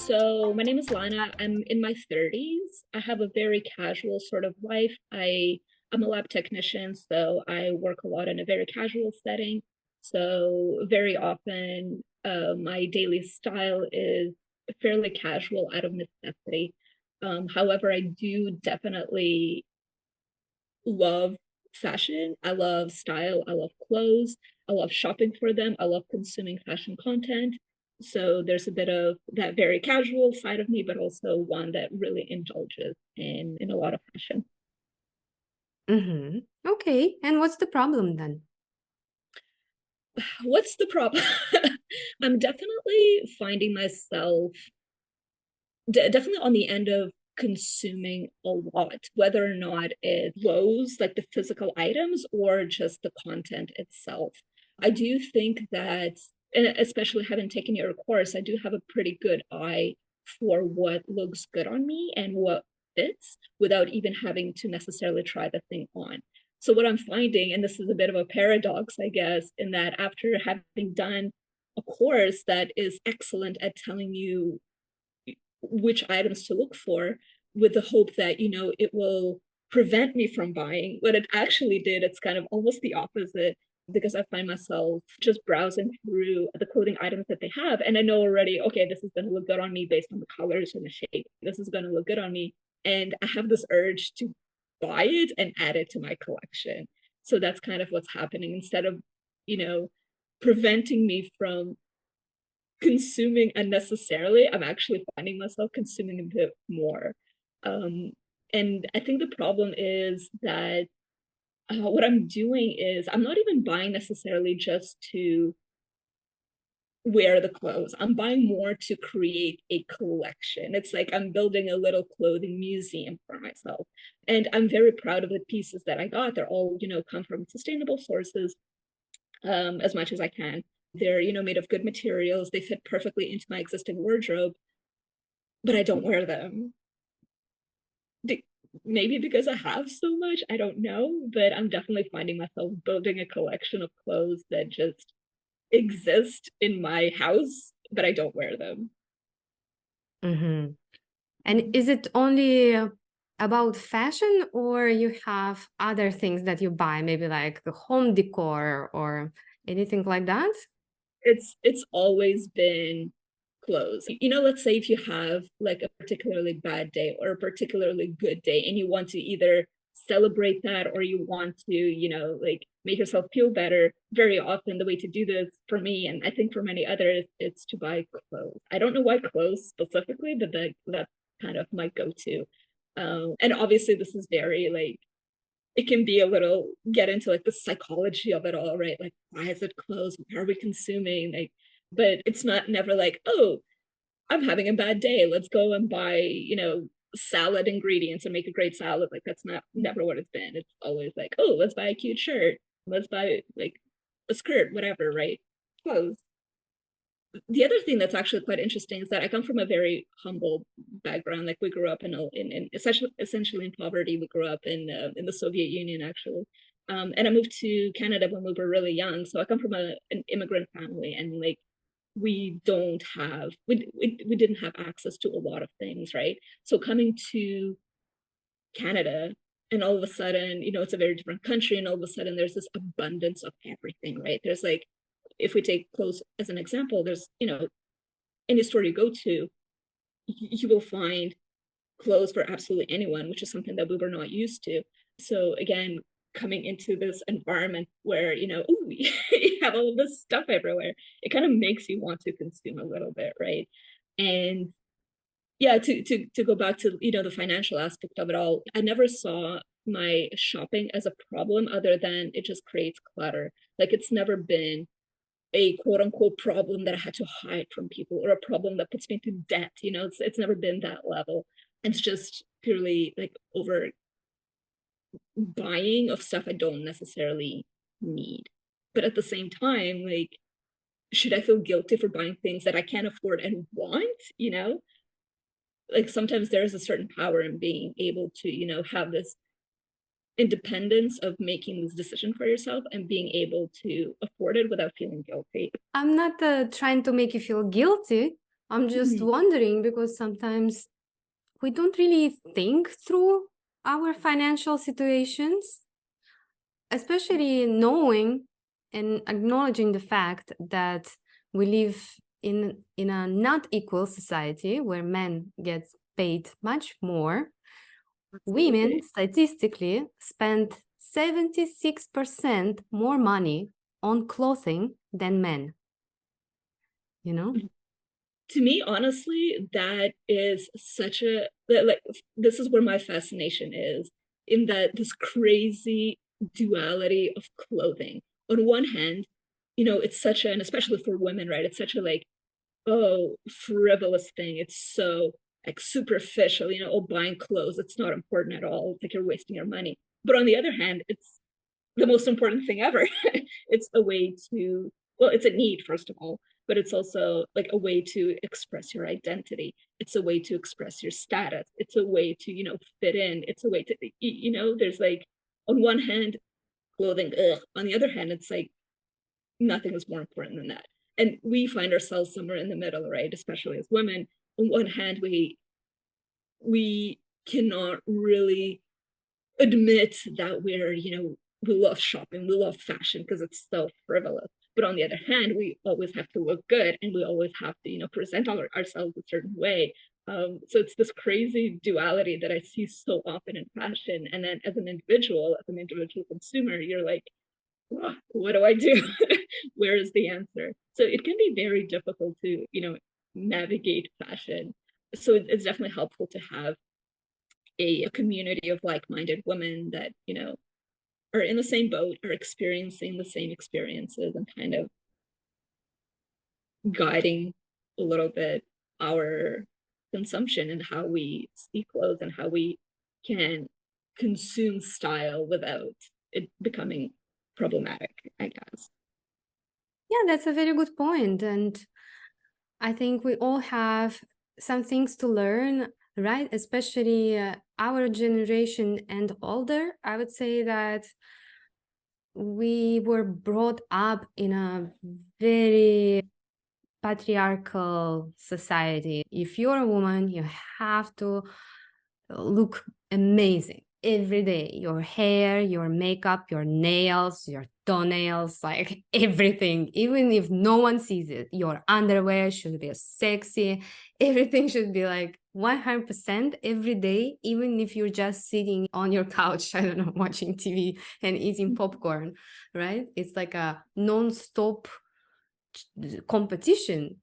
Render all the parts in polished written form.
So my name is Lana. I'm in my 30s. I have a very casual sort of life. I'm a lab technician, so I work a lot in a very casual setting. So very often, my daily style is fairly casual out of necessity. However, I do definitely love fashion. I love style. I love clothes. I love shopping for them. I love consuming fashion content. So there's a bit of that very casual side of me, but also one that really indulges in a lot of fashion. Mm-hmm. Okay. And what's the problem then? What's the problem? I'm definitely finding myself definitely on the end of consuming a lot, whether or not it clothes, like the physical items, or just the content itself. I do think that, and especially having taken your course, I do have a pretty good eye for what looks good on me and what fits without even having to necessarily try the thing on. So what I'm finding, and this is a bit of a paradox, I guess, in that after having done a course that is excellent at telling you which items to look for with the hope that, it will prevent me from buying. What it actually did, it's kind of almost the opposite because I find myself just browsing through the clothing items that they have. And I know already, okay, this is going to look good on me based on the colors and the shape. This is going to look good on me. And I have this urge to buy it and add it to my collection. So that's kind of what's happening instead of, you know, preventing me from consuming unnecessarily. I'm actually finding myself consuming a bit more. Um, and I think the problem is that what I'm doing is I'm not even buying necessarily just to wear the clothes. I'm buying more to create a collection. It's like I'm building a little clothing museum for myself. And I'm very proud of the pieces that I got. They're all, come from sustainable sources, as much as I can. They're, made of good materials. They fit perfectly into my existing wardrobe, but I don't wear them. Maybe because I have so much, I don't know, but I'm definitely finding myself building a collection of clothes that just exist in my house, but I don't wear them. Mm-hmm. And is it only about fashion, or you have other things that you buy, maybe like the home decor or anything like that? It's always been clothes. Let's say if you have like a particularly bad day or a particularly good day and you want to either celebrate that or you want to, like make yourself feel better, very often the way to do this for me, and I think for many others, it's to buy clothes. I don't know why clothes specifically, but that's kind of my go-to. And obviously this is very like it can be a little get into like the psychology of it all, right? Like, why is it closed? What are we consuming? Like, but it's not never like, oh, I'm having a bad day. Let's go and buy, salad ingredients and make a great salad. Like that's not never what it's been. It's always like, oh, let's buy a cute shirt. Let's buy like a skirt, whatever, right? Clothes. The other thing that's actually quite interesting is that I come from a very humble background. Like we grew up in essentially in poverty. We grew up in the Soviet Union actually, and I moved to Canada when we were really young. So I come from an immigrant family, and like we didn't have access to a lot of things, right? So coming to Canada and all of a sudden, it's a very different country, and all of a sudden there's this abundance of everything, right? There's like if we take clothes as an example, there's any store you go to, you will find clothes for absolutely anyone, which is something that we were not used to. So again, coming into this environment where ooh, you have all of this stuff everywhere, it kind of makes you want to consume a little bit, right? And yeah, to go back to the financial aspect of it all, I never saw my shopping as a problem other than it just creates clutter. Like it's never been a quote unquote problem that I had to hide from people or a problem that puts me into debt. It's never been that level. It's just purely like over buying of stuff I don't necessarily need. But at the same time, like, should I feel guilty for buying things that I can't afford and want? Like sometimes there's a certain power in being able to, have this independence of making this decision for yourself and being able to afford it without feeling guilty. I'm not trying to make you feel guilty. I'm just Mhm. wondering because sometimes we don't really think through our financial situations, especially knowing and acknowledging the fact that we live in a not equal society where men get paid much more. Women Absolutely. statistically spend 76% more money on clothing than men, you know? To me, honestly, that is such a like this is where my fascination is, in that this crazy duality of clothing. On one hand, it's such a, and especially for women, right? It's such a like, oh, frivolous thing. It's so like superficial, oh, buying clothes, it's not important at all. It's like you're wasting your money. But on the other hand, it's the most important thing ever. It's a way to, well, it's a need, first of all, but it's also like a way to express your identity. It's a way to express your status. It's a way to, fit in. It's a way to, there's like, on one hand, clothing, ugh. On the other hand, it's like nothing is more important than that. And we find ourselves somewhere in the middle, right? Especially as women. On one hand, we cannot really admit that we love shopping, we love fashion because it's so frivolous. But on the other hand, we always have to look good and we always have to, present ourselves a certain way. So it's this crazy duality that I see so often in fashion. And then as an individual consumer, you're like, what do I do? Where is the answer? So it can be very difficult to, navigate fashion. So it's definitely helpful to have a community of like-minded women that are in the same boat, are experiencing the same experiences, and kind of guiding a little bit our consumption and how we see clothes and how we can consume style without it becoming problematic, I guess. Yeah, that's a very good point. And I think we all have some things to learn, right? Especially our generation and older. I would say that we were brought up in a very patriarchal society. If you're a woman, you have to look amazing every day. Your hair, your makeup, your nails, your toenails, like everything. Even if no one sees it, your underwear should be sexy. Everything should be like 100% every day, even if you're just sitting on your couch, I don't know, watching TV and eating popcorn, right? It's like a non-stop competition.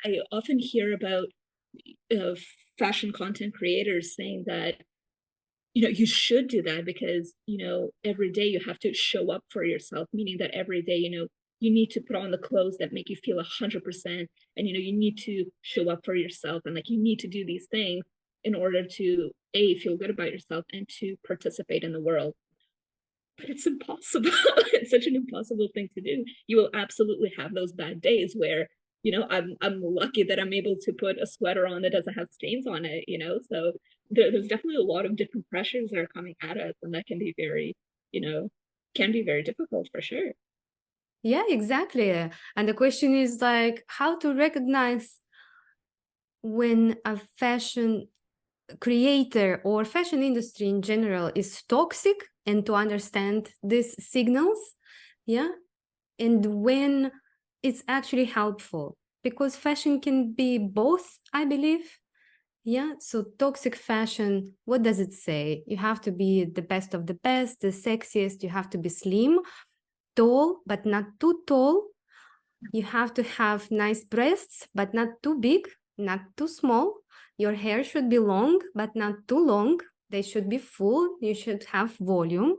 I often hear about uh, fashion content creators saying that you should do that because every day you have to show up for yourself, meaning that every day you need to put on the clothes that make you feel 100%, and you need to show up for yourself, and like you need to do these things in order to feel good about yourself and to participate in the world. But it's impossible. It's such an impossible thing to do. You will absolutely have those bad days where I'm lucky that I'm able to put a sweater on that doesn't have stains on it. So there's definitely a lot of different pressures that are coming at us, and that can be very, you know, can be very difficult for sure. Yeah, exactly. And the question is like how to recognize when a fashion creator or fashion industry in general is toxic and to understand these signals. Yeah. And when it's actually helpful because fashion can be both, I believe. Yeah. So toxic fashion, what does it say? You have to be the best of the best, the sexiest. You have to be slim, tall, but not too tall. You have to have nice breasts, but not too big, not too small. Your hair should be long, but not too long. They should be full. You should have volume,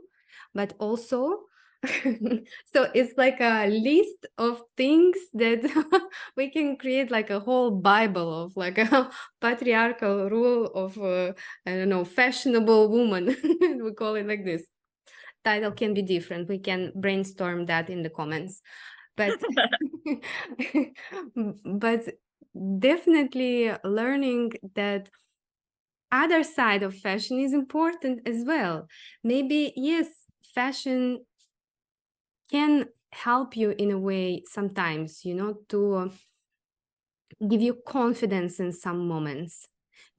but also. So it's like a list of things that we can create like a whole Bible of like a patriarchal rule of, I don't know, fashionable woman. We call it like this. Title can be different. We can brainstorm that in the comments. But but definitely learning that other side of fashion is important as well. Maybe yes, fashion can help you in a way sometimes, to give you confidence in some moments,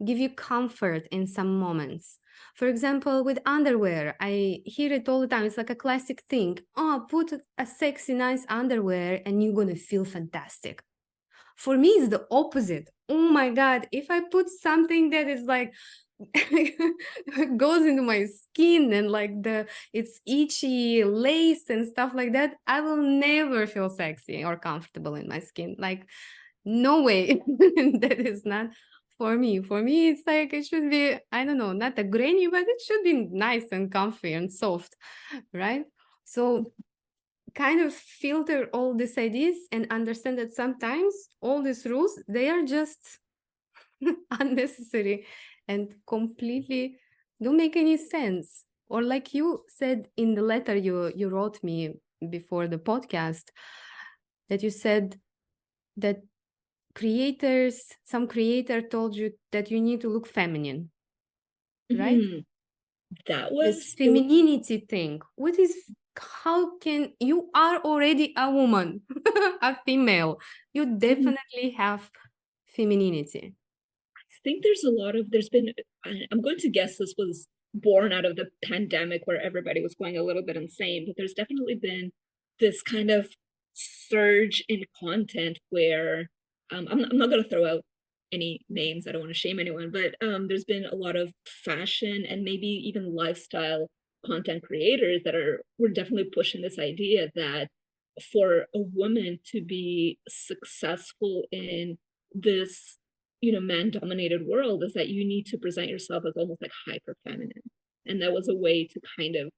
give you comfort in some moments. For example, with underwear, I hear it all the time. It's like a classic thing. Oh, put a sexy, nice underwear and you're going to feel fantastic. For me, it's the opposite. Oh my God, if I put something that is like goes into my skin and like it's itchy lace and stuff like that, I will never feel sexy or comfortable in my skin. Like, no way. That is not for me. For me, it's like it should be, I don't know, not a granny, but it should be nice and comfy and soft, right? So kind of filter all these ideas and understand that sometimes all these rules, they are just unnecessary and completely don't make any sense. Or like you said in the letter you wrote me before the podcast, that you said that some creator told you that you need to look feminine, right? Mhm. That This was it. femininity thing. How can you are already a woman, a female? You Mhm. definitely have femininity. I think there's been, I'm going to guess this was born out of the pandemic where everybody was going a little bit insane, but there's definitely been this kind of surge in content where, I'm not going to throw out any names, I don't want to shame anyone, but there's been a lot of fashion and maybe even lifestyle content creators that we're definitely pushing this idea that for a woman to be successful in this, man dominated world, is that you need to present yourself as almost like hyper feminine. And that was a way to kind of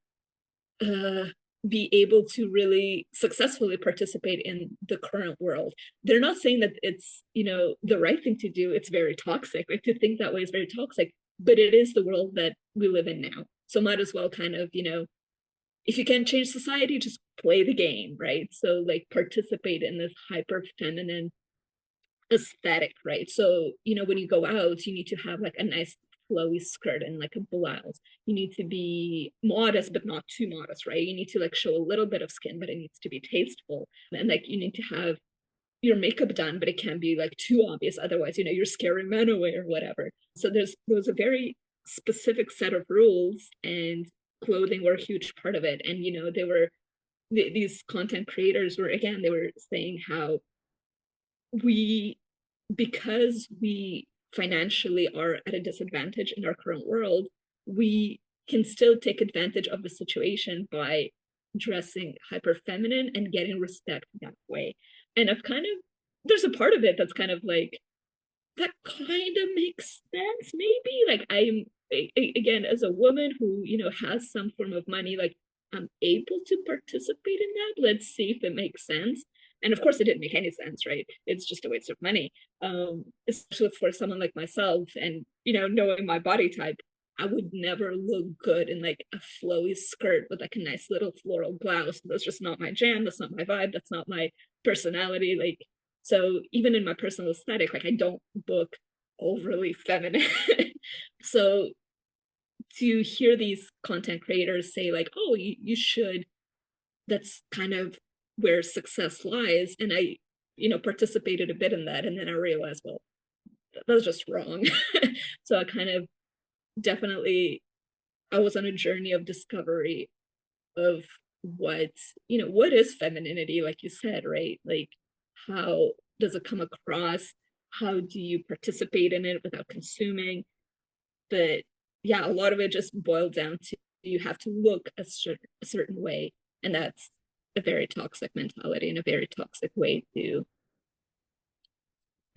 uh, be able to really successfully participate in the current world. They're not saying that it's, the right thing to do. It's very toxic. Like, to think that way is very toxic, but it is the world that we live in now. So might as well kind of, if you can't change society, just play the game, right? So like participate in this hyper feminine aesthetic, right? So, when you go out, you need to have like a nice flowy skirt and like a blouse. You need to be modest, but not too modest, right? You need to like show a little bit of skin, but it needs to be tasteful. And like you need to have your makeup done, but it can't be like too obvious. Otherwise, you're scaring men away or whatever. So there was a very specific set of rules, and clothing were a huge part of it. And they were these content creators were, again, they were saying how we because we financially are at a disadvantage in our current world, we can still take advantage of the situation by dressing hyper feminine and getting respect that way. And I've kind of, there's a part of it that's kind of like, that kind of makes sense, maybe. Like, I'm, again, as a woman who, has some form of money, like, I'm able to participate in that. Let's see if it makes sense. And of course it didn't make any sense, right? It's just a waste of money. Especially for someone like myself, and knowing my body type, I would never look good in like a flowy skirt with like a nice little floral blouse. That's just not my jam. That's not my vibe. That's not my personality. Like, so even in my personal aesthetic, like, I don't look overly feminine. So to hear these content creators say like, oh, you should, that's kind of where success lies. And I, participated a bit in that. And then I realized, well, that was just wrong. So I kind of definitely, I was on a journey of discovery of what, what is femininity, like you said, right? Like, how does it come across? How do you participate in it without consuming? But yeah, a lot of it just boiled down to, you have to look a certain way. And that's a very toxic mentality and a very toxic way to.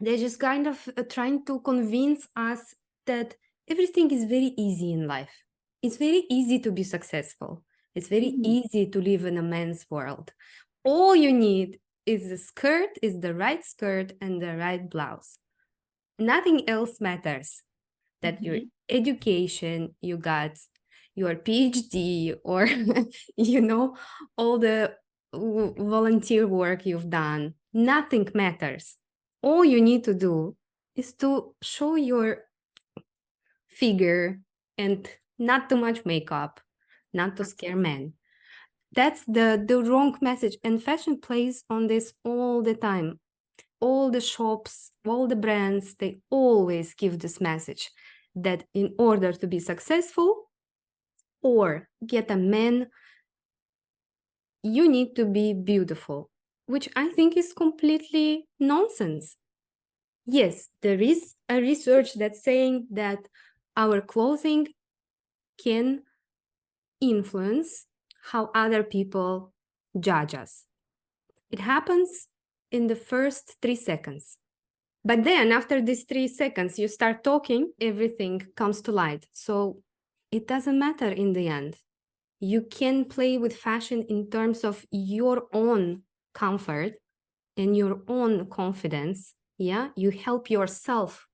They're just kind of trying to convince us that everything is very easy in life. It's very easy to be successful. It's very Mhm. easy to live in a man's world. All you need is a skirt, is the right skirt and the right blouse. Nothing else matters. That your Mhm. education, you got your PhD, or all the volunteer work you've done, nothing matters. All you need to do is to show your figure and not too much makeup, not to scare men. That's the wrong message, and fashion plays on this all the time. all the shops, all the brands, they always give this message that in order to be successful or get a man, you need to be beautiful, which I think is completely nonsense. Yes, there is a research that's saying that our clothing can influence how other people judge us. It happens in the first 3 seconds. But then after these 3 seconds, you start talking, everything comes to light. So it doesn't matter in the end. You can play with fashion in terms of your own comfort and your own confidence. Yeah, you help yourself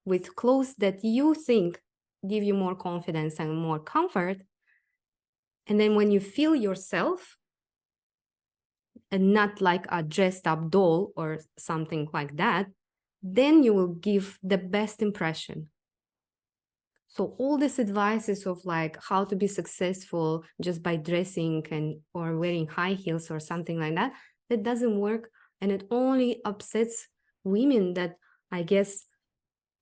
with clothes that you think give you more confidence and more comfort. And then when you feel yourself and not like a dressed up doll or something like that, then you will give the best impression. So all these advices of like how to be successful just by dressing and or wearing high heels or something like that, that doesn't work. And it only upsets women that I guess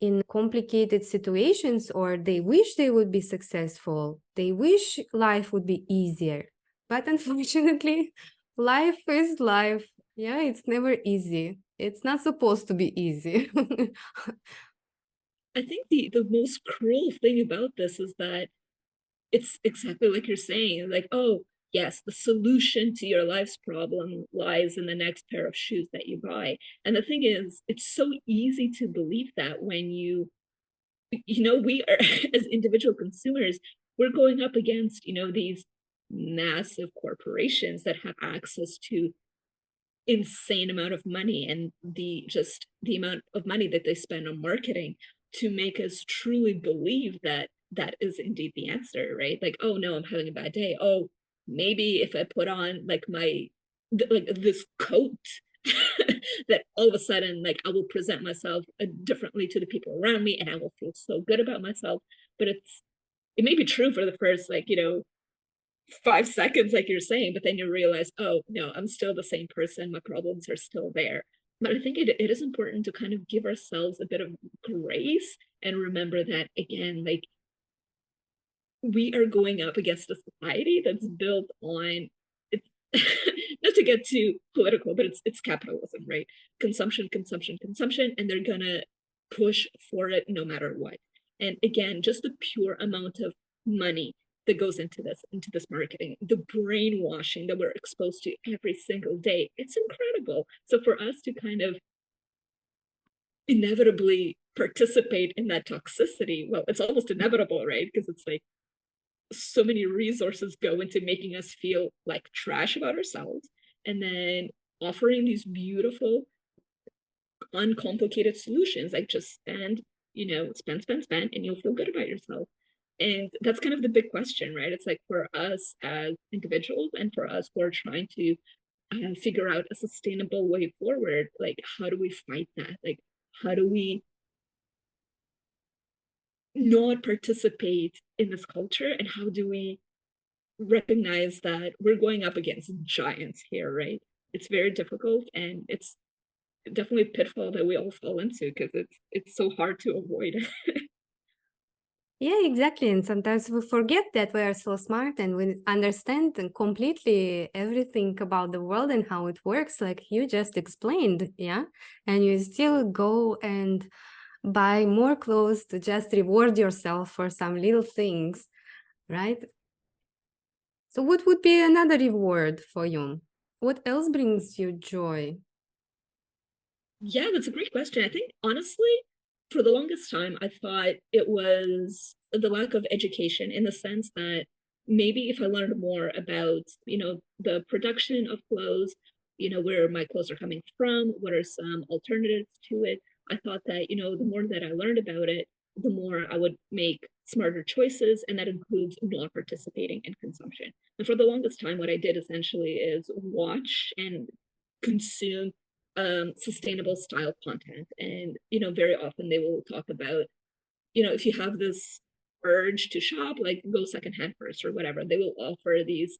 in complicated situations or they wish they would be successful. They wish life would be easier. But unfortunately, life is life. Yeah, it's never easy. It's not supposed to be easy. I think the most cruel thing about this is that it's exactly like you're saying, like, oh, yes, the solution to your life's problem lies in the next pair of shoes that you buy. And the thing is, it's so easy to believe that when we are, as individual consumers, we're going up against, these massive corporations that have access to insane amount of money, and the amount of money that they spend on marketing to make us truly believe that that is indeed the answer, right? Like, oh no, I'm having a bad day. Oh, maybe if I put on like like this coat, that all of a sudden, like, I will present myself differently to the people around me and I will feel so good about myself. But it may be true for the first, like, 5 seconds, like you're saying, but then you realize, oh no, I'm still the same person. My problems are still there. But I think it is important to kind of give ourselves a bit of grace and remember that, again, like, we are going up against a society that's built on it's not to get too political, but it's capitalism, right? Consumption, consumption, consumption, and they're gonna push for it no matter what. And again, just the pure amount of money that goes into this marketing, the brainwashing that we're exposed to every single day, it's incredible. So for us to kind of inevitably participate in that toxicity, well, it's almost inevitable, right? Because it's like so many resources go into making us feel like trash about ourselves, and then offering these beautiful uncomplicated solutions, like just spend, and you'll feel good about yourself. And that's kind of the big question, right? It's like, for us as individuals and for us who are trying to figure out a sustainable way forward, like, how do we fight that? Like, how do we not participate in this culture, and how do we recognize that we're going up against giants here, right? It's very difficult, and it's definitely a pitfall that we all fall into because it's so hard to avoid. Yeah, exactly. And sometimes we forget that we are so smart and we understand and completely everything about the world and how it works, like you just explained. Yeah. And you still go and buy more clothes to just reward yourself for some little things, right? So, what would be another reward for you? What else brings you joy? Yeah, that's a great question. I think, honestly, for the longest time, I thought it was the lack of education, in the sense that maybe if I learned more about, the production of clothes, where my clothes are coming from, what are some alternatives to it, I thought that, the more that I learned about it, the more I would make smarter choices, and that includes not participating in consumption. And for the longest time, what I did essentially is watch and consume sustainable style content. And, very often they will talk about, if you have this urge to shop, like, go secondhand first or whatever, they will offer these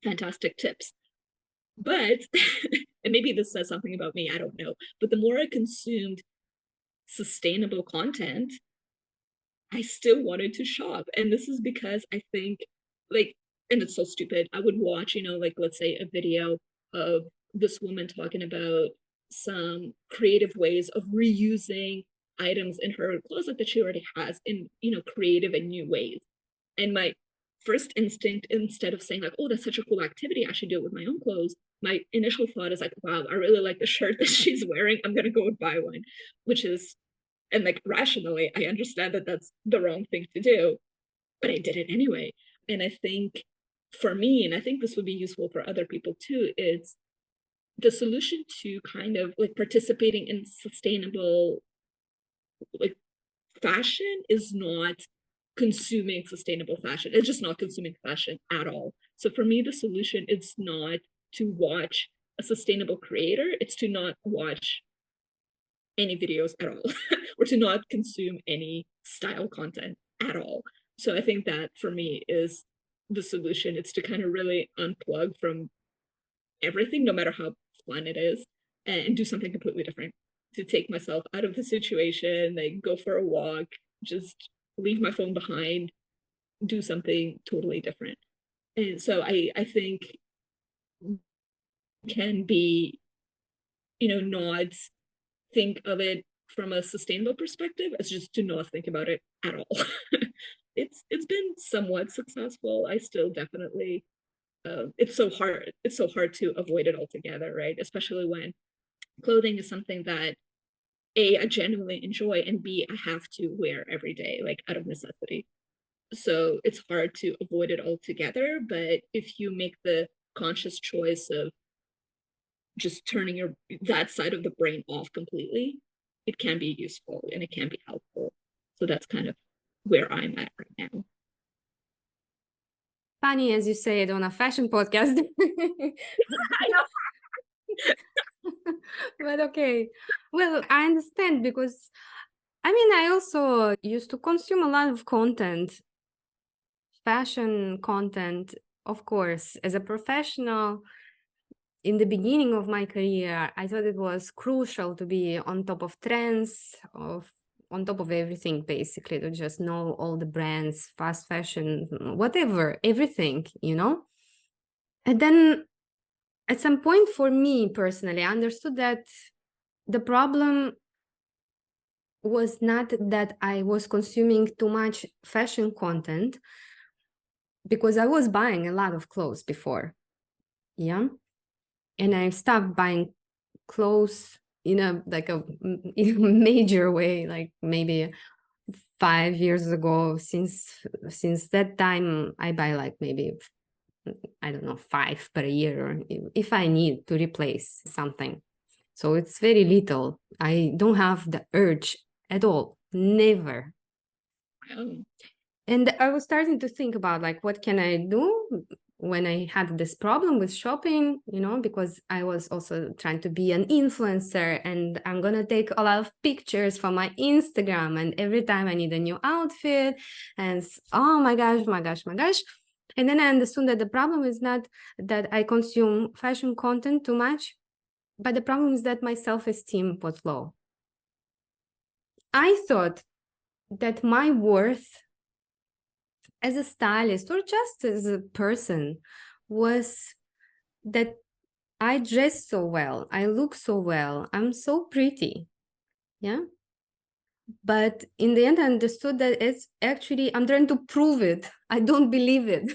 fantastic tips. But, and maybe this says something about me, I don't know. But the more I consumed sustainable content, I still wanted to shop. And this is because I think, like, and it's so stupid. I would watch, like, let's say a video of this woman talking about some creative ways of reusing items in her closet that she already has in, creative and new ways. And my first instinct, instead of saying, like, oh, that's such a cool activity, I should do it with my own clothes, my initial thought is like, wow, I really like the shirt that she's wearing. I'm going to go and buy one, which is, and like rationally, I understand that that's the wrong thing to do, but I did it anyway. And I think for me, and I think this would be useful for other people too, is the solution to kind of like participating in sustainable like fashion is not consuming sustainable fashion. It's just not consuming fashion at all. So for me, the solution is not to watch a sustainable creator, it's to not watch any videos at all or to not consume any style content at all. So I think that for me is the solution. It's to kind of really unplug from everything, no matter how fun it is, and do something completely different. To take myself out of the situation, like go for a walk, just leave my phone behind, do something totally different. And so I think can be, not think of it from a sustainable perspective as just to not think about it at all. It's been somewhat successful. I still definitely it's so hard to avoid it altogether, right? Especially when clothing is something that A, I genuinely enjoy, and B, I have to wear every day, like out of necessity. So it's hard to avoid it altogether. But if you make the conscious choice of just turning your that side of the brain off completely, it can be useful and it can be helpful. So that's kind of where I'm at right now. Funny as you say it on a fashion podcast. I know. But okay. Well, I understand because I mean, I also used to consume a lot of content, fashion content, of course, as a professional. In the beginning of my career, I thought it was crucial to be on top of trends, on top of everything, basically, to just know all the brands, fast fashion, whatever, everything. And then at some point, for me personally, I understood that the problem was not that I was consuming too much fashion content, because I was buying a lot of clothes before. Yeah. And I stopped buying clothes in a in a major way, like maybe 5 years ago. Since that time, I buy like maybe, I don't know, five per year if I need to replace something. So it's very little. I don't have the urge at all, never. Um, And I was starting to think about like, what can I do when I had this problem with shopping, because I was also trying to be an influencer, and I'm going to take a lot of pictures for my Instagram. And every time I need a new outfit, and oh my gosh, my gosh, my gosh. And then I understood that the problem is not that I consume fashion content too much, but the problem is that my self-esteem was low. I thought that my worth as a stylist or just as a person was that I dress so well, I look so well, I'm so pretty. Yeah. But in the end, I understood that it's actually, I'm trying to prove it. I don't believe it.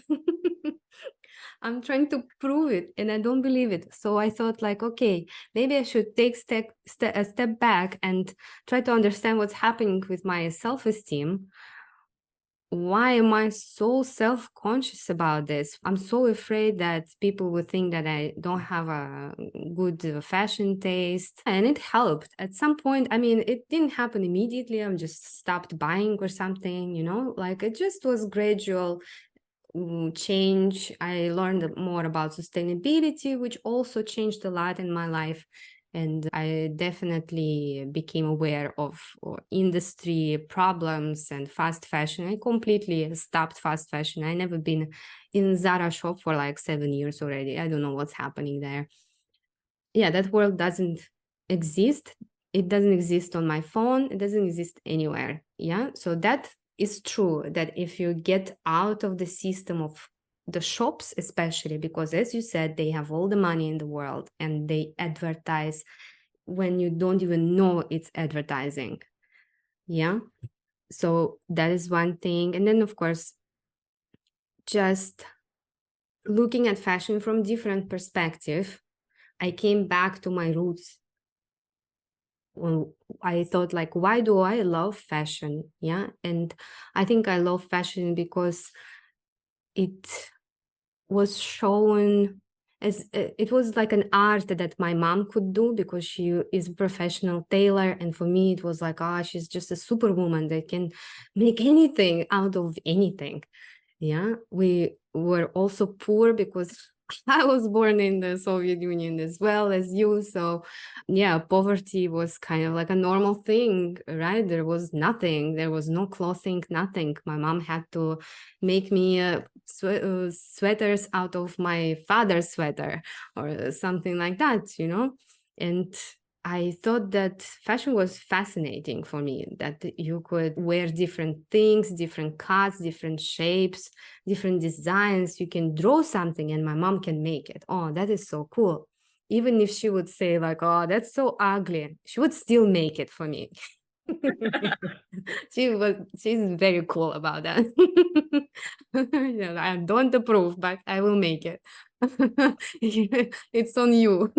I'm trying to prove it and I don't believe it. So I thought like, okay, maybe I should take a step back and try to understand what's happening with my self-esteem. Why am I so self-conscious about this? I'm so afraid that people would think that I don't have a good fashion taste. And it helped at some point. I mean, it didn't happen immediately. I just stopped buying or something, like it just was gradual change. I learned more about sustainability, which also changed a lot in my life. And I definitely became aware of industry problems and fast fashion. I completely stopped fast fashion. I never been in Zara shop for like 7 years already. I don't know what's happening there. Yeah, that world doesn't exist. It doesn't exist on my phone. It doesn't exist anywhere. Yeah. So that is true that if you get out of the system of the shops, especially because, as you said, they have all the money in the world and they advertise when you don't even know it's advertising. Yeah. So that is one thing. And then, of course, just looking at fashion from different perspective, I came back to my roots. Well, I thought like, why do I love fashion? Yeah. And I think I love fashion because it was shown as it was like an art that my mom could do because she is a professional tailor. And for me, it was like, ah, she's just a superwoman that can make anything out of anything. Yeah. We were also poor because I was born in the Soviet Union as well as you. So, yeah, poverty was kind of like a normal thing, right? There was nothing, there was no clothing, nothing. My mom had to make me sweaters out of my father's sweater or something like that, you know? And I thought that fashion was fascinating for me, that you could wear different things, different cuts, different shapes, different designs. You can draw something and my mom can make it. Oh, that is so cool. Even if she would say like, oh, that's so ugly, she would still make it for me. She's very cool about that. I don't approve, but I will make it. It's on you.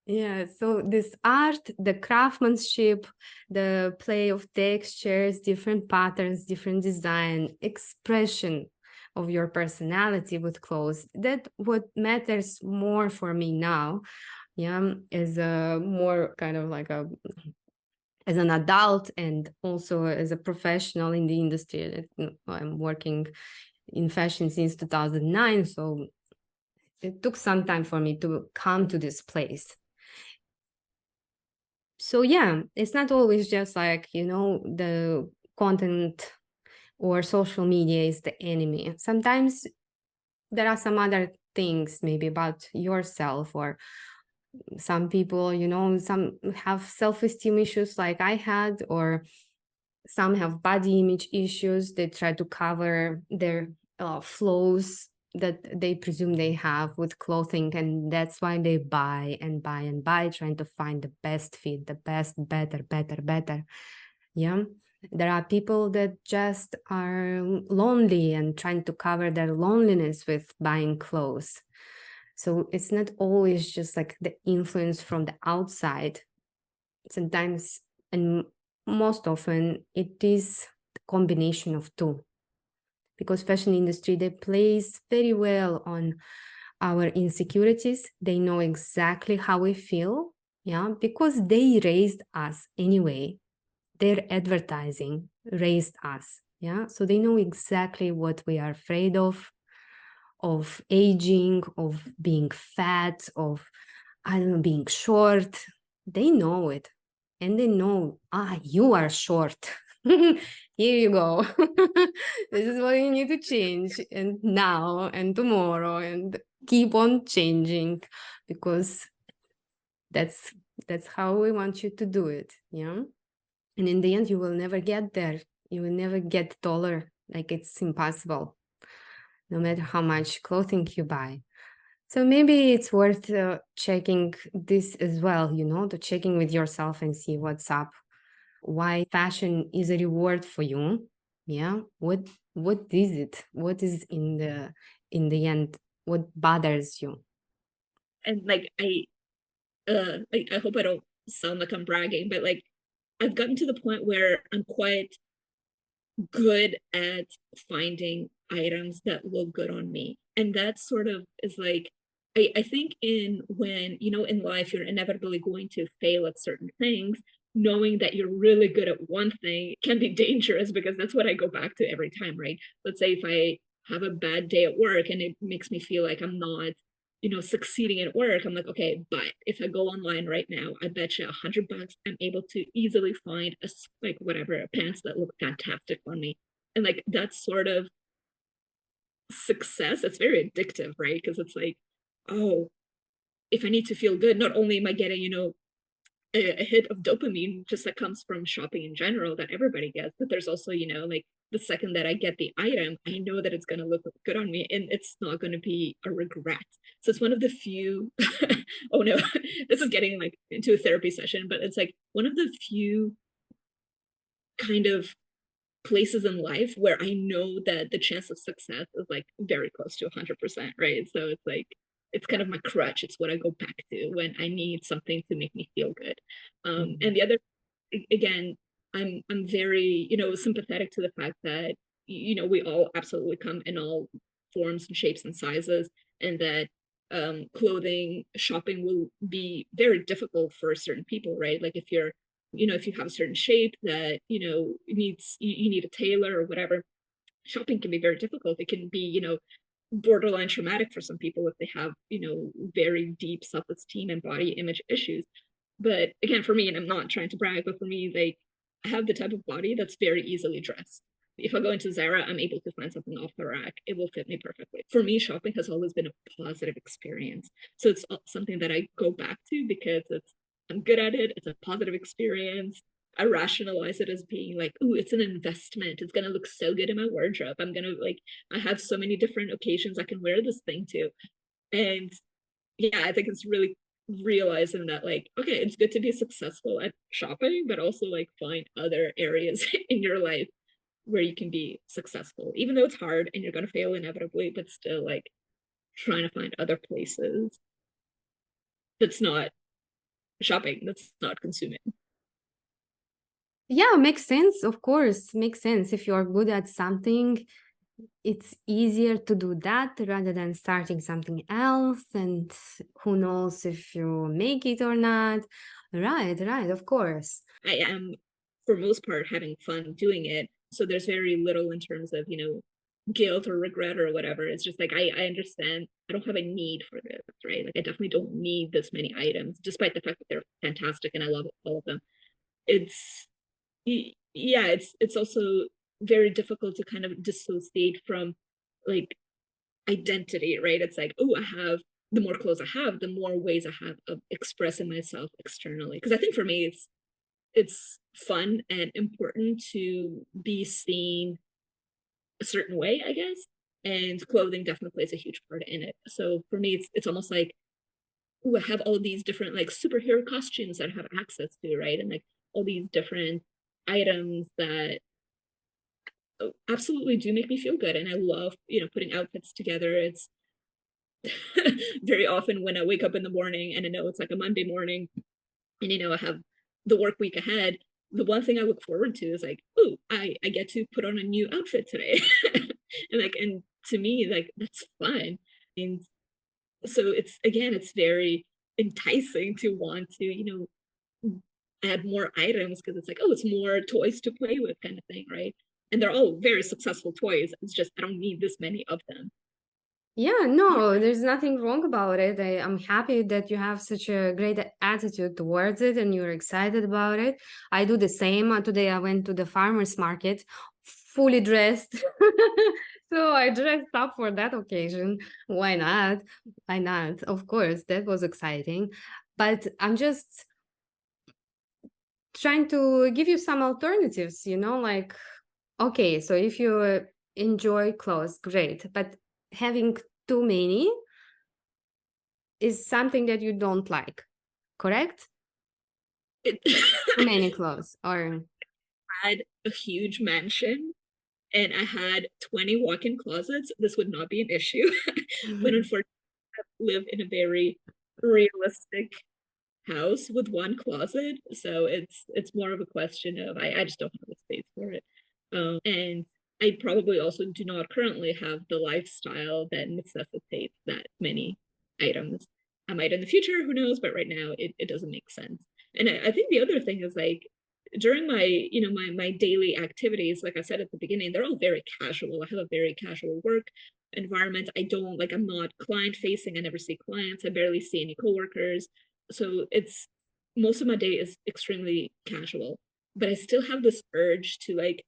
Yeah, so this art, the craftsmanship, the play of textures, different patterns, different design, expression of your personality with clothes, that what matters more for me now. Yeah, is a more kind of like a as an adult and also as a professional in the industry. I'm working in fashion since 2009, so it took some time for me to come to this place. So yeah, it's not always just like, the content or social media is the enemy. Sometimes there are some other things maybe about yourself, or some people, some have self-esteem issues like I had, or some have body image issues. They try to cover their flaws that they presume they have with clothing, and that's why they buy and buy and buy, trying to find the best fit, the best, better, better, better. Yeah. There are people that just are lonely and trying to cover their loneliness with buying clothes. So it's not always just like the influence from the outside. Sometimes, and most often, it is the combination of two. Because fashion industry, they plays very well on our insecurities. They know exactly how we feel. Yeah, because they raised us anyway. Their advertising raised us. Yeah, so they know exactly what we are afraid of aging, of being fat, of, I don't know, being short. They know it. And they know, you are short. Here you go. This is what you need to change. And now and tomorrow and keep on changing, because that's how we want you to do it. Yeah. And in the end, you will never get there. You will never get taller. Like, it's impossible, no matter how much clothing you buy. So maybe it's worth checking this as well, to checking with yourself and see what's up. Why fashion is a reward for you? Yeah. What is it? What is in the end? What bothers you? And like I hope I don't sound like I'm bragging, but like I've gotten to the point where I'm quite good at finding items that look good on me. And that sort of is like, I think in when, in life, you're inevitably going to fail at certain things, knowing that you're really good at one thing can be dangerous because that's what I go back to every time, right? Let's say if I have a bad day at work and it makes me feel like I'm not succeeding at work, I'm like, okay, but if I go online right now, I bet you $100 I'm able to easily find like whatever pants that look fantastic on me. And like that sort of success, it's very addictive, right? Because it's like, oh, if I need to feel good, not only am I getting, a hit of dopamine just that comes from shopping in general that everybody gets, but there's also, like the second that I get the item, I know that it's going to look good on me and it's not going to be a regret. So it's one of the few, oh no, this is getting like into a therapy session, but it's like one of the few kind of places in life where I know that the chance of success is like very close to 100%, right? So it's like, it's kind of my crutch. It's what I go back to when I need something to make me feel good. And Mhm. the other, again, I'm very, sympathetic to the fact that, we all absolutely come in all forms and shapes and sizes, and that clothing shopping will be very difficult for certain people, right? Like if you have a certain shape that needs you need a tailor or whatever, shopping can be very difficult. It can be borderline traumatic for some people if they have very deep self-esteem and body image issues. But again, for me, and I'm not trying to brag, but for me, like I have the type of body that's very easily dressed. If I go into Zara, I'm able to find something off the rack. It will fit me perfectly. For me, shopping has always been a positive experience. So it's something that I go back to because I'm good at it. It's a positive experience. I rationalize it as being like, ooh, it's an investment. It's gonna look so good in my wardrobe. I'm gonna like, I have so many different occasions I can wear this thing to. And yeah, I think it's really realizing that like, okay, it's good to be successful at shopping, but also like find other areas in your life where you can be successful, even though it's hard and you're gonna fail inevitably, but still like trying to find other places that's not shopping, that's not consuming. Yeah, makes sense. Of course, makes sense. If you're good at something, it's easier to do that rather than starting something else. And who knows if you make it or not. Right, right, of course. I am, for most part, having fun doing it. So there's very little in terms of, guilt or regret or whatever. It's just like I understand I don't have a need for this, right? Like I definitely don't need this many items, despite the fact that they're fantastic and I love all of them. It's yeah, it's also very difficult to kind of dissociate from like identity, right? It's like, oh, I have the more clothes I have, the more ways I have of expressing myself externally. Because I think for me, it's fun and important to be seen a certain way, I guess. And clothing definitely plays a huge part in it. So for me, it's almost like, ooh, I have all of these different like superhero costumes that I have access to, right? And like all these different items that absolutely do make me feel good. And I love, putting outfits together. It's very often when I wake up in the morning and I know it's like a Monday morning and I have the work week ahead, the one thing I look forward to is like, oh, I get to put on a new outfit today. And to me, like that's fun. And so it's very enticing to want to, add more items because it's like, oh, it's more toys to play with kind of thing, right? And they're all very successful toys. It's just I don't need this many of them. Yeah, no, there's nothing wrong about it. I'm happy that you have such a great attitude towards it and you're excited about it. I do the same. Today I went to the farmer's market fully dressed. So I dressed up for that occasion. Why not? Why not? Of course, that was exciting. But I'm just trying to give you some alternatives, like, okay, so if you enjoy clothes, great. But having too many is something that you don't like, correct? It Too many clothes or had a huge mansion and I had 20 walk-in closets, this would not be an issue. But unfortunately, I live in a very realistic house with one closet, so it's more of a question of I just don't have the space for it. And I probably also do not currently have the lifestyle that necessitates that many items. I might in the future, who knows? But right now, it doesn't make sense. And I think the other thing is like during my my daily activities, like I said at the beginning, they're all very casual. I have a very casual work. environment. I don't like, I'm not client facing. I never see clients. I barely see any coworkers. So it's most of my day is extremely casual, but I still have this urge to like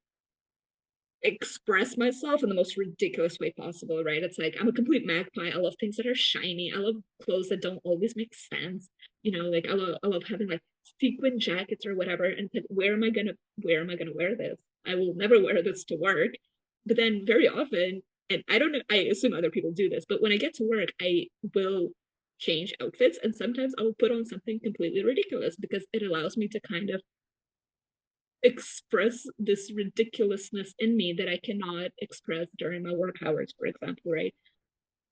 express myself in the most ridiculous way possible, right? It's like I'm a complete magpie. I love things that are shiny. I love clothes that don't always make sense. Like I love having like sequin jackets or whatever. And like, where am I gonna wear this? I will never wear this to work. But then very often, and I don't know, I assume other people do this, but when I get to work, I will change outfits and sometimes I will put on something completely ridiculous because it allows me to kind of express this ridiculousness in me that I cannot express during my work hours, for example, right?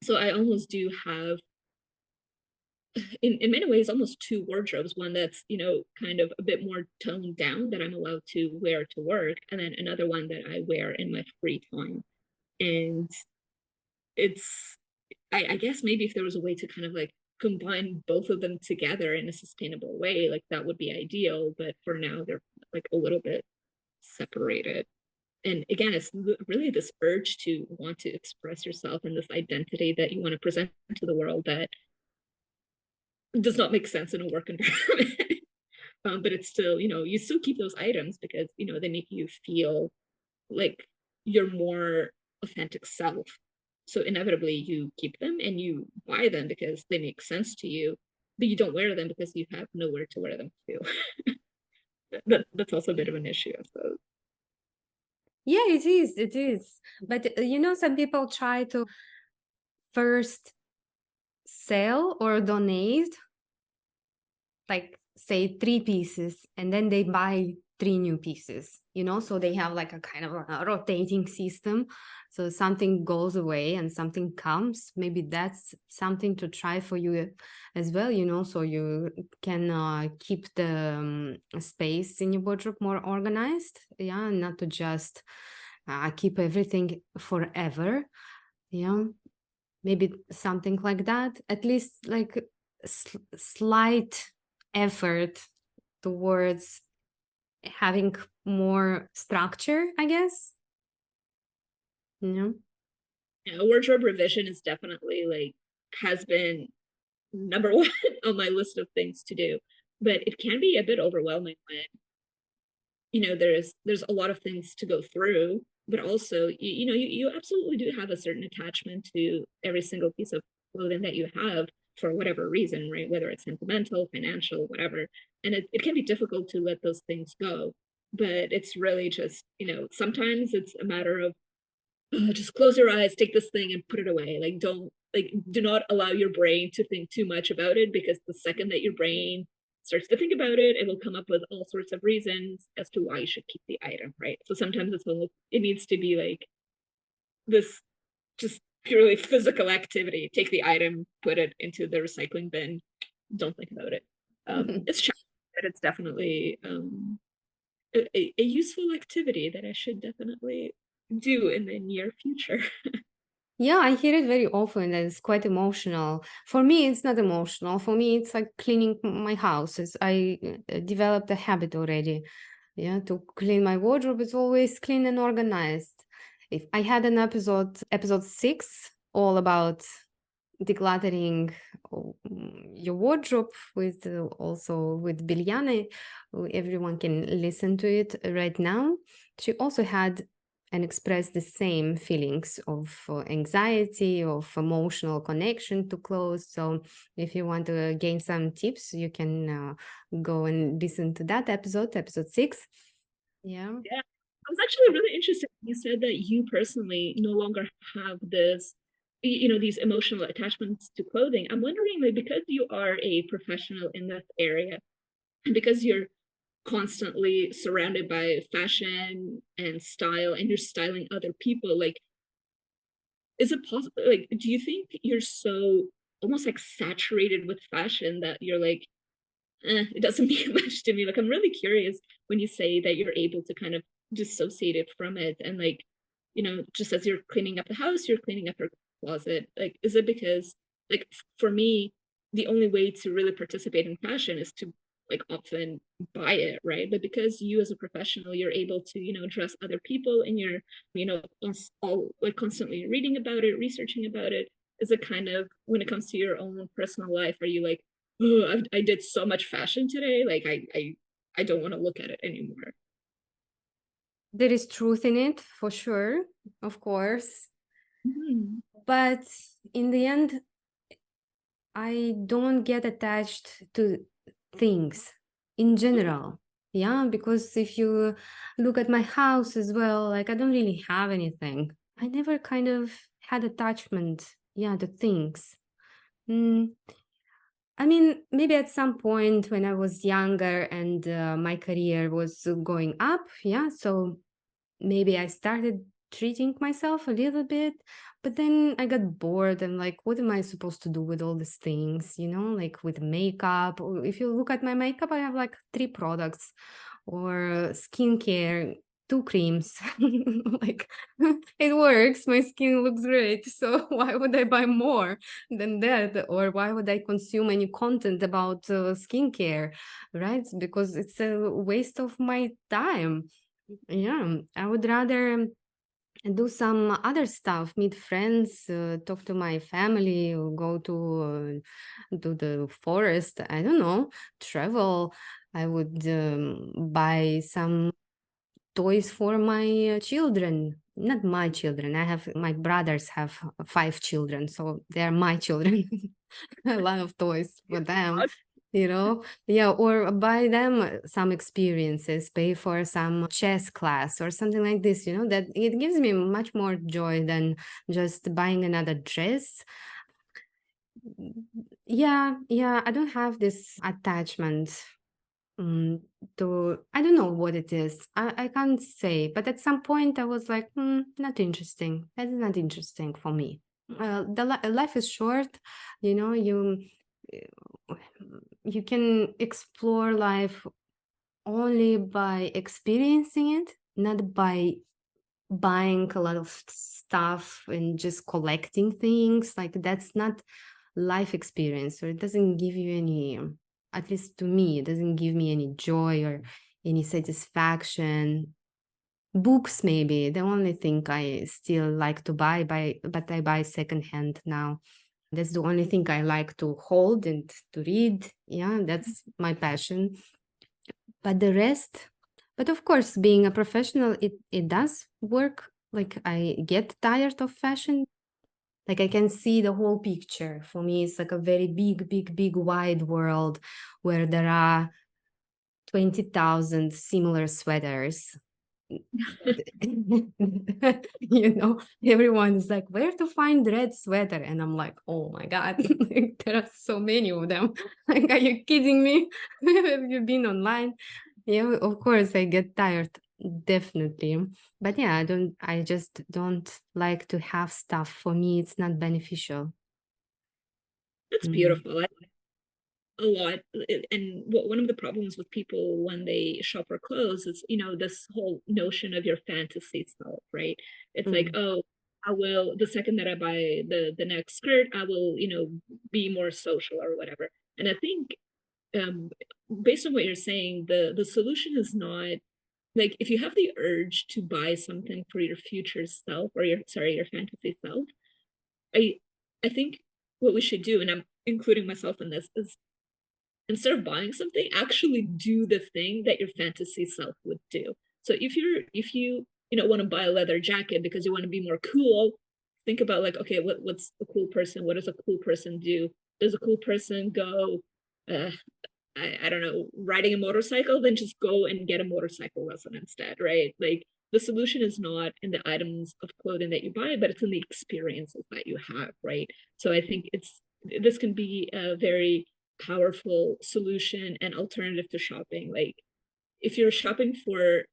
So I almost do have, in many ways, almost two wardrobes. One that's, kind of a bit more toned down that I'm allowed to wear to work, and then another one that I wear in my free time. And it's, I guess maybe if there was a way to kind of like combine both of them together in a sustainable way, like that would be ideal. But for now, they're like a little bit separated. And again, it's really this urge to want to express yourself and this identity that you want to present to the world that does not make sense in a work environment. But it's still, you still keep those items because, they make you feel like your more authentic self. So inevitably you keep them and you buy them because they make sense to you, but you don't wear them because you have nowhere to wear them to. That's also a bit of an issue, I suppose. Yeah, it is. It is. But some people try to first sell or donate, like say 3 pieces, and then they buy 3 new pieces, so they have like a kind of a rotating system. So something goes away and something comes. Maybe that's something to try for you as well, so you can keep the space in your wardrobe more organized. Yeah, not to just keep everything forever. Yeah, maybe something like that, at least like slight effort towards having more structure, I guess. you know Yeah, wardrobe revision is definitely like has been number one on my list of things to do. But it can be a bit overwhelming when, there's a lot of things to go through, but also you absolutely do have a certain attachment to every single piece of clothing that you have for whatever reason, right? Whether it's sentimental, financial, whatever. And it can be difficult to let those things go. But it's really just, sometimes it's a matter of just close your eyes, take this thing and put it away. Like, don't, like, do not allow your brain to think too much about it, because the second that your brain starts to think about it, it will come up with all sorts of reasons as to why you should keep the item, right? So sometimes it needs to be like this just purely physical activity. Take the item, put it into the recycling bin, don't think about it. It's challenging, but it's definitely a useful activity that I should definitely do in the near future. Yeah, I hear it very often that it's quite emotional. For me, it's not emotional. For me, it's like cleaning my house. I developed a habit already. Yeah, to clean my wardrobe, it's always clean and organized. If I had an episode 6, all about decluttering your wardrobe, with also with Biljana. Everyone can listen to it right now. She also had and expressed the same feelings of anxiety, of emotional connection to clothes. So if you want to gain some tips, you can go and listen to that episode 6. Yeah. Yeah. I was actually really interested. You said that you personally no longer have this, these emotional attachments to clothing. I'm wondering, like, because you are a professional in that area, and because you're constantly surrounded by fashion and style, and you're styling other people, like, is it possible, like, do you think you're so almost like saturated with fashion that you're like, it doesn't mean much to me. Like, I'm really curious when you say that you're able to kind of dissociate it from it. And like, just as you're cleaning up the house, you're cleaning up your closet. Like, is it because, like, for me, the only way to really participate in fashion is to like often buy it, right? But because you as a professional, you're able to, dress other people, and you're, all like constantly reading about it, researching about it, is it kind of, when it comes to your own personal life, are you like, oh, I did so much fashion today, like I don't want to look at it anymore. There is truth in it for sure, of course. Mhm. But in the end, I don't get attached to things in general. Yeah, because if you look at my house as well, like I don't really have anything. I never kind of had attachment, yeah, to things. Mm, I mean, maybe at some point when I was younger and my career was going up, yeah, so maybe I started treating myself a little bit, but then I got bored and like, what am I supposed to do with all these things? Like with makeup. Or if you look at my makeup, I have like three products or skincare, two creams. Like it works. My skin looks great. So why would I buy more than that? Or why would I consume any content about skincare? Right? Because it's a waste of my time. Yeah, I would rather do some other stuff, meet friends, talk to my family, or go to the forest. I don't know, travel. I would buy some toys for my children. Not my children. I have my brothers have five children, so they're my children. A lot of toys for them, yeah, or buy them some experiences, pay for some chess class or something like this, that it gives me much more joy than just buying another dress. Yeah, I don't have this attachment to, I don't know what it is. I can't say, but at some point I was like, not interesting. That's not interesting for me. Life is short, you know, uh, you can explore life only by experiencing it, not by buying a lot of stuff and just collecting things. Like that's not life experience, or it doesn't give you any, at least to me, it doesn't give me any joy or any satisfaction. Books, maybe the only thing I still like to buy, but I buy secondhand now. That's the only thing I like to hold and to read. Yeah, that's my passion. But the rest, but of course, being a professional, it does work. Like I get tired of fashion. Like I can see the whole picture. For me, it's like a very big wide world where there are 20,000 similar sweaters. Everyone is like, where to find red sweater? And I'm like, oh my God, like, there are so many of them. Like, are you kidding me? Have you been online? Yeah, of course I get tired, definitely. But yeah, I just don't like to have stuff. For me, it's not beneficial. That's Mm, beautiful. A lot. And one of the problems with people when they shop for clothes is, this whole notion of your fantasy self, right? It's like, mm, oh, I will, the second that I buy the next skirt, I will, be more social or whatever. And I think, um based on what you're saying, the solution is not, like, if you have the urge to buy something for your future self, or your fantasy self, I I think what we should do, and I'm including myself in this, is instead of buying something, actually do the thing that your fantasy self would do. So if you want to buy a leather jacket because you want to be more cool, think about, like, okay, what's a cool person? What does a cool person do? Does a cool person go, uh, I don't know, riding a motorcycle? Then just go and get a motorcycle lesson instead, right? Like, the solution is not in the items of clothing that you buy, but it's in the experiences that you have, right? So I think this can be a very powerful solution and alternative to shopping. Like, if you're shopping for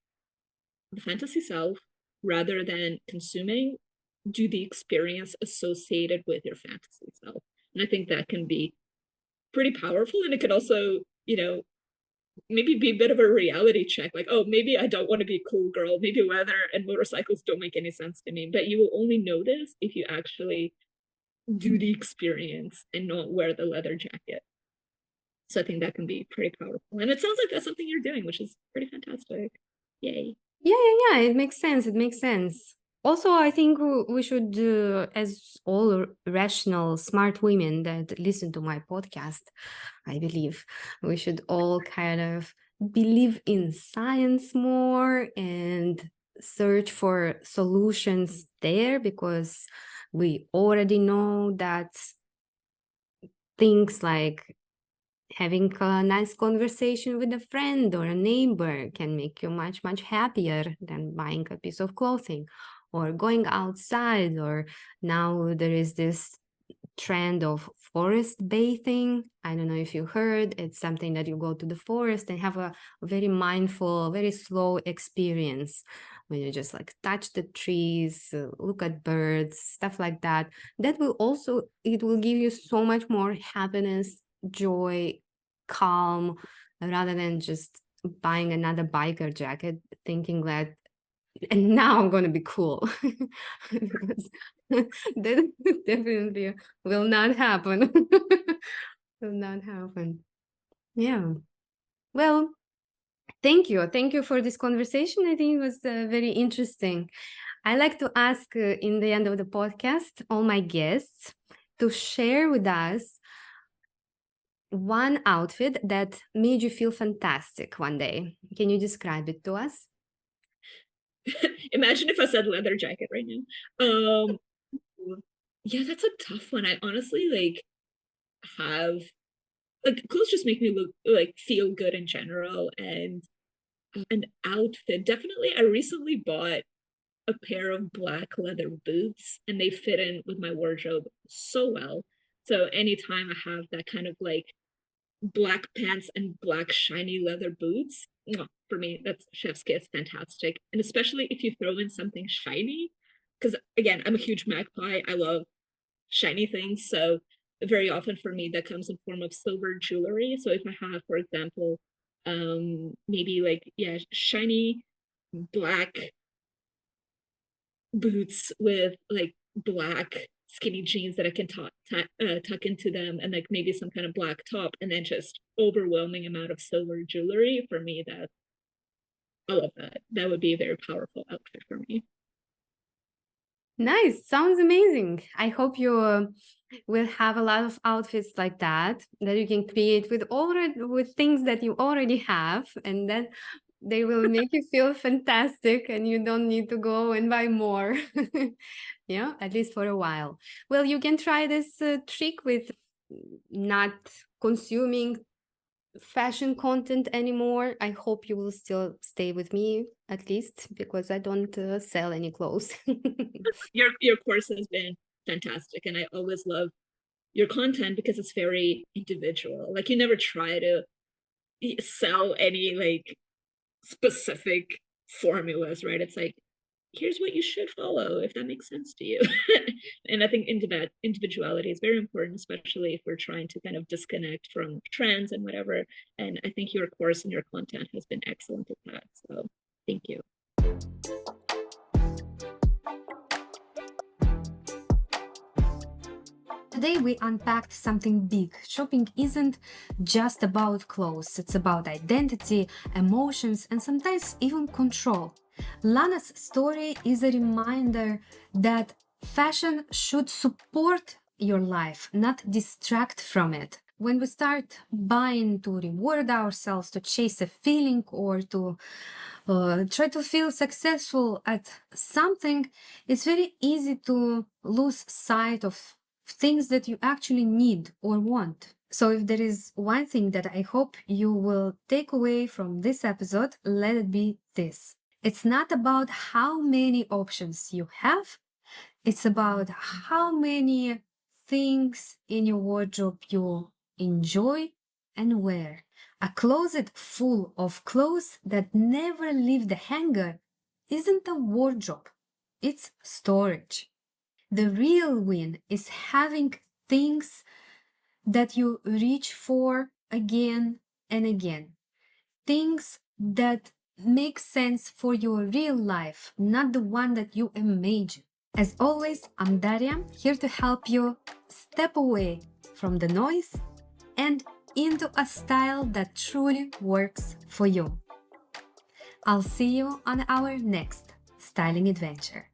the fantasy self rather than consuming, do the experience associated with your fantasy self. And I think that can be pretty powerful. And it could also, maybe be a bit of a reality check. Like, oh, maybe I don't want to be a cool girl. Maybe weather and motorcycles don't make any sense to me. But you will only know this if you actually do the experience and not wear the leather jacket. So I think that can be pretty powerful. And it sounds like that's something you're doing, which is pretty fantastic. Yay. Yeah. It makes sense. It makes sense. Also, I think we should, as all rational, smart women that listen to my podcast, I believe we should all kind of believe in science more and search for solutions there, because we already know that things like having a nice conversation with a friend or a neighbor can make you much, much happier than buying a piece of clothing or going outside. Or now there is this trend of forest bathing. I don't know if you heard, it's something that you go to the forest and have a very mindful, very slow experience when you just like touch the trees, look at birds, stuff like that. That will also, it will give you so much more happiness, joy, calm, rather than just buying another biker jacket thinking that and now I'm gonna be cool. Because that definitely will not happen. Will not happen. Yeah. Well, thank you. Thank you for this conversation. I think it was very interesting. I like to ask in the end of the podcast all my guests to share with us one outfit that made you feel fantastic one day. Can you describe it to us? Imagine if I said leather jacket right now. Yeah, that's a tough one. I honestly like have like clothes just make me look like feel good in general, and an outfit. Definitely, I recently bought a pair of black leather boots and they fit in with my wardrobe so well. So anytime I have that kind of like black pants and black shiny leather boots, for me, that's chef's kiss, fantastic. And especially if you throw in something shiny, because again, I'm a huge magpie. I love shiny things. So very often for me, that comes in form of silver jewelry. So if I have, for example, maybe like, yeah, shiny black boots with like black skinny jeans that I can tuck into them, and like maybe some kind of black top, and then just overwhelming amount of silver jewelry. For me, that I love that. That would be a very powerful outfit for me. Nice. Sounds amazing. I hope you will have a lot of outfits like that you can create with things that you already have, and then they will make you feel fantastic and you don't need to go and buy more. Yeah, at least for a while. Well, you can try this trick with not consuming fashion content anymore. I hope you will still stay with me at least, because I don't sell any clothes. Your course has been fantastic, and I always love your content because it's very individual. Like you never try to sell any like specific formulas, right? It's like here's what you should follow if that makes sense to you. And I think individuality is very important, especially if we're trying to kind of disconnect from trends and whatever. And I think your course and your content has been excellent at that. So thank you. Today we unpacked something big. Shopping isn't just about clothes, it's about identity, emotions, and sometimes even control. Lana's story is a reminder that fashion should support your life, not distract from it. When we start buying to reward ourselves, to chase a feeling, or to try to feel successful at something, it's very easy to lose sight of things that you actually need or want. So, if there is one thing that I hope you will take away from this episode, let it be this. It's not about how many options you have, it's about how many things in your wardrobe you enjoy and wear. A closet full of clothes that never leave the hanger isn't a wardrobe, it's storage. The real win is having things that you reach for again and again. Things that make sense for your real life, not the one that you imagine. As always, I'm Daria, here to help you step away from the noise and into a style that truly works for you. I'll see you on our next styling adventure.